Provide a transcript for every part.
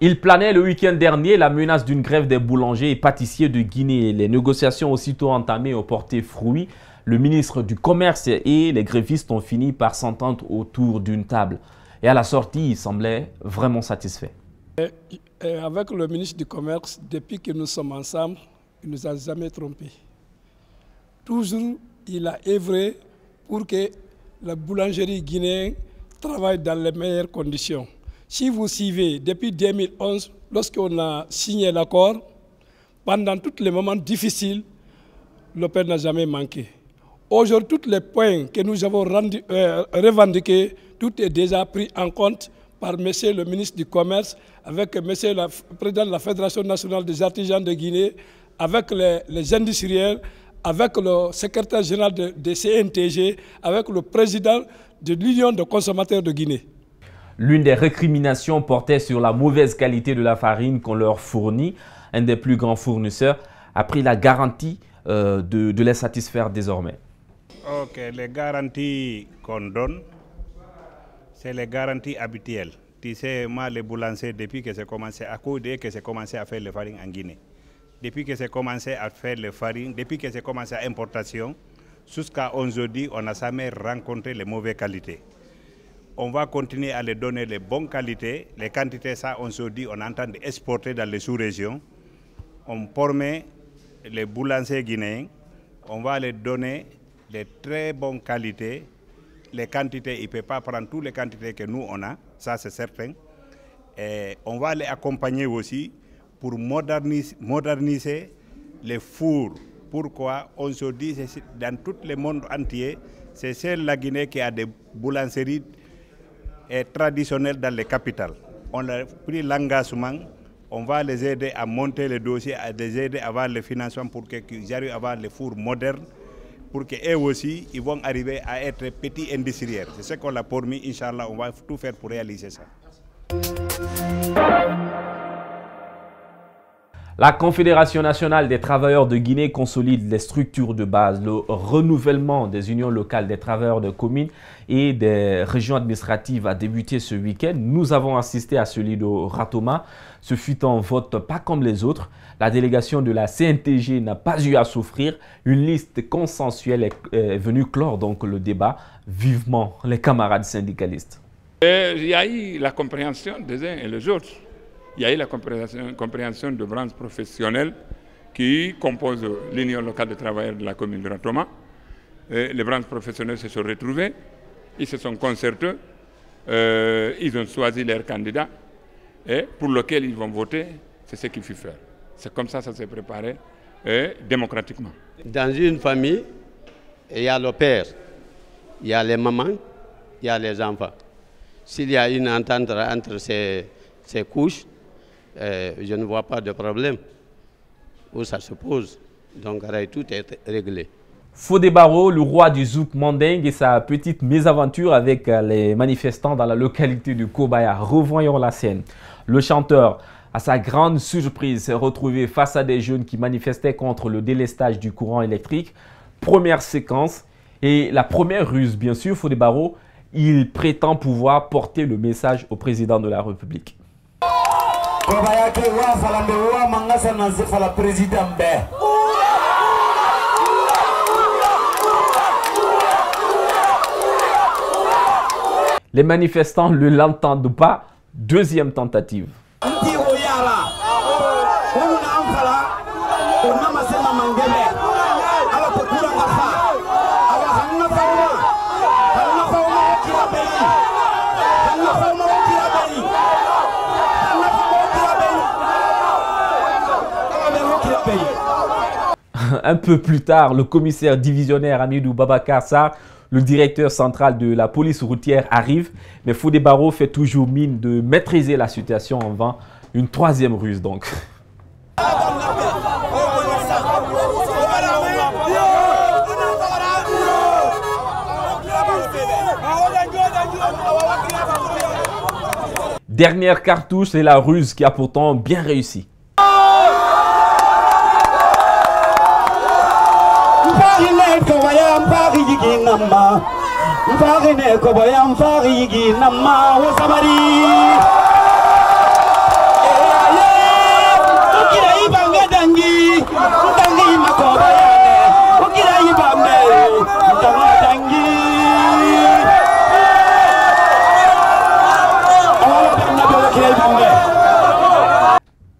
Il planait le week-end dernier la menace d'une grève des boulangers et pâtissiers de Guinée. Les négociations aussitôt entamées ont porté fruit. Le ministre du Commerce et les grévistes ont fini par s'entendre autour d'une table. Et à la sortie, ils semblaient vraiment satisfaits. Avec le ministre du Commerce, depuis que nous sommes ensemble, il ne nous a jamais trompés. Toujours, il a œuvré pour que la boulangerie guinéenne travaille dans les meilleures conditions. Si vous suivez, depuis 2011, lorsqu'on a signé l'accord, pendant tous les moments difficiles, l'OPER n'a jamais manqué. Aujourd'hui, tous les points que nous avons revendiqués, tout est déjà pris en compte par M. le ministre du Commerce, avec M. le président de la Fédération nationale des artisans de Guinée, avec les industriels, avec le secrétaire général de CNTG, avec le président de l'Union des consommateurs de Guinée. L'une des récriminations portait sur la mauvaise qualité de la farine qu'on leur fournit. Un des plus grands fournisseurs a pris la garantie de les satisfaire désormais. Ok, les garanties qu'on donne, c'est les garanties habituelles. Tu sais, moi, les boulangers, depuis que j'ai commencé à coudre, que j'ai commencé à faire les farines en Guinée, depuis que j'ai commencé à faire les farines, depuis que j'ai commencé à importation, jusqu'à aujourd'hui, on n'a jamais rencontré les mauvaises qualités. On va continuer à les donner les bonnes qualités. Les quantités, ça, on se dit, on entend exporter dans les sous-régions. On promet les boulangers guinéens, on va les donner les très bonnes qualités. Les quantités, ils ne peuvent pas prendre toutes les quantités que nous, on a, ça c'est certain. Et on va les accompagner aussi pour moderniser les fours. Pourquoi? On se dit, dans tout le monde entier, c'est seule la Guinée qui a des boulangeries traditionnelles dans les capitales. On a pris l'engagement, on va les aider à monter les dossiers, à les aider à avoir les financements pour qu'ils arrivent à avoir les fours modernes, pour qu'eux aussi, ils vont arriver à être petits industriels. C'est ce qu'on a promis, Inch'Allah, on va tout faire pour réaliser ça. La Confédération nationale des travailleurs de Guinée consolide les structures de base. Le renouvellement des unions locales des travailleurs de communes et des régions administratives a débuté ce week-end. Nous avons assisté à celui de Ratoma. Ce fut un vote pas comme les autres. La délégation de la CNTG n'a pas eu à souffrir. Une liste consensuelle est venue clore donc le débat. Vivement les camarades syndicalistes. Il y a eu la compréhension des uns et des autres. Il y a eu la compréhension de branches professionnelles qui composent l'Union locale des travailleurs de la commune de Ratoma. Les branches professionnelles se sont retrouvées, ils se sont concertés, ils ont choisi leurs candidats et pour lequel ils vont voter, c'est ce qu'il faut faire. C'est comme ça que ça s'est préparé démocratiquement. Dans une famille, il y a le père, il y a les mamans, il y a les enfants. S'il y a une entente entre ces couches, je ne vois pas de problème où ça se pose. Donc tout est réglé. Fodé Barro, le roi du zouk mandingue et sa petite mésaventure avec les manifestants dans la localité de Kobaya. Revoyons la scène. Le chanteur, à sa grande surprise, s'est retrouvé face à des jeunes qui manifestaient contre le délestage du courant électrique. Première séquence et la première ruse, bien sûr, Fodé Barro, il prétend pouvoir porter le message au président de la République. Les manifestants ne l'entendent pas. Deuxième tentative. Un peu plus tard, le commissaire divisionnaire Amidou Babacar Sarr, le directeur central de la police routière, arrive. Mais Fodé Barro fait toujours mine de maîtriser la situation en vain. Une troisième ruse donc. Dernière cartouche, c'est la ruse qui a pourtant bien réussi.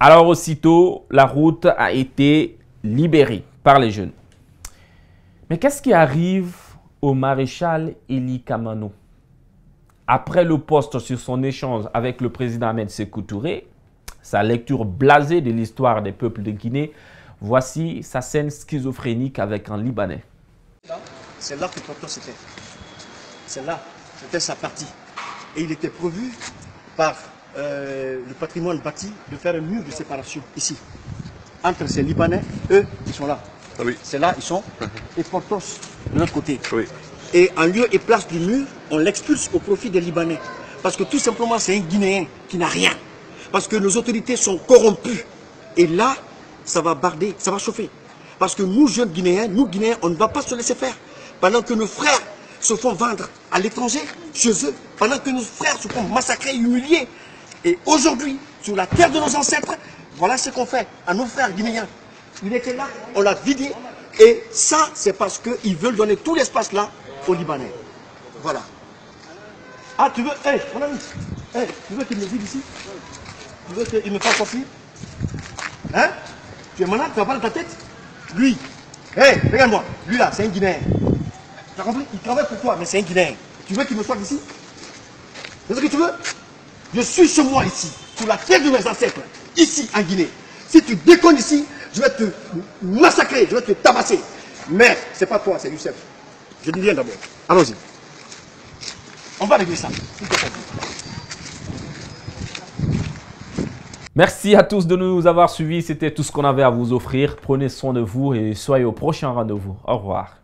Alors aussitôt, la route a été libérée par les jeunes. Mais qu'est-ce qui arrive au maréchal Eli Kamano? Après le poste sur son échange avec le président Ahmed Sékou Touré, sa lecture blasée de l'histoire des peuples de Guinée, voici sa scène schizophrénique avec un Libanais. C'est là que Porthos était. C'est là, c'était sa partie. Et il était prévu par le patrimoine bâti de faire un mur de séparation ici. Entre ces Libanais, eux, ils sont là. Oui. C'est là, ils sont. Et Porthos, de l'autre côté. Oui. Et en lieu et place du mur, on l'expulse au profit des Libanais. Parce que tout simplement, c'est un Guinéen qui n'a rien. Parce que nos autorités sont corrompues. Et là, ça va barder, ça va chauffer. Parce que nous, jeunes Guinéens, nous Guinéens, on ne va pas se laisser faire. Pendant que nos frères se font vendre à l'étranger, chez eux, pendant que nos frères se font massacrer, humilier. Et aujourd'hui, sur la terre de nos ancêtres, voilà ce qu'on fait à nos frères guinéens. Il était là, on l'a vidé. Et ça, c'est parce qu'ils veulent donner tout l'espace là aux Libanais. Voilà. Ah, tu veux, mon ami, tu veux qu'il me vide ici? Tu veux qu'il me fasse sortir? Hein? Tu es malade, tu vas pas dans ta tête? Lui, regarde-moi, lui là, c'est un Guinéen. Tu as compris? Il travaille pour toi, mais c'est un Guinéen. Tu veux qu'il me sorte ici? C'est ce que tu veux? Je suis chez moi ici, sur la terre de mes ancêtres, ici en Guinée. Si tu déconnes ici, je vais te massacrer, je vais te tabasser. Mais c'est pas toi, c'est Youssef. Je dis rien d'abord. Allons-y. On va régler ça. Merci à tous de nous avoir suivis. C'était tout ce qu'on avait à vous offrir. Prenez soin de vous et soyez au prochain rendez-vous. Au revoir.